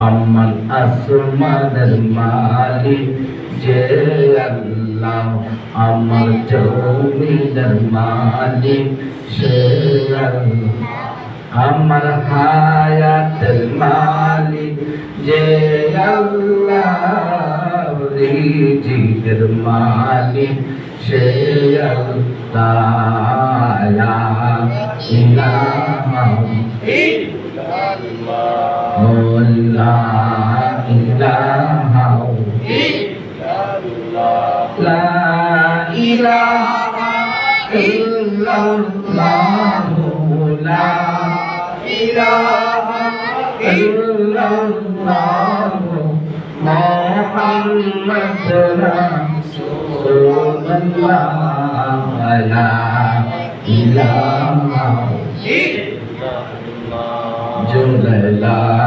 আমার আসমানের মালিক যে আল্লাহ, আমার জমিনের মালিক সে আল্লাহ, আমার হায়াতের মালিক যে আল্লাহ, রিজিকের মালিক সে আল্লাহ। লা ইলাহা লা ইলাহা লা ইলাহা ইল্লাল্লাহ, লা ইলাহা ইল্লাল্লাহ, মুহাম্মাদুর রাসূলুল্লাহ, লা ইলাহা ইল্লাল্লাহ।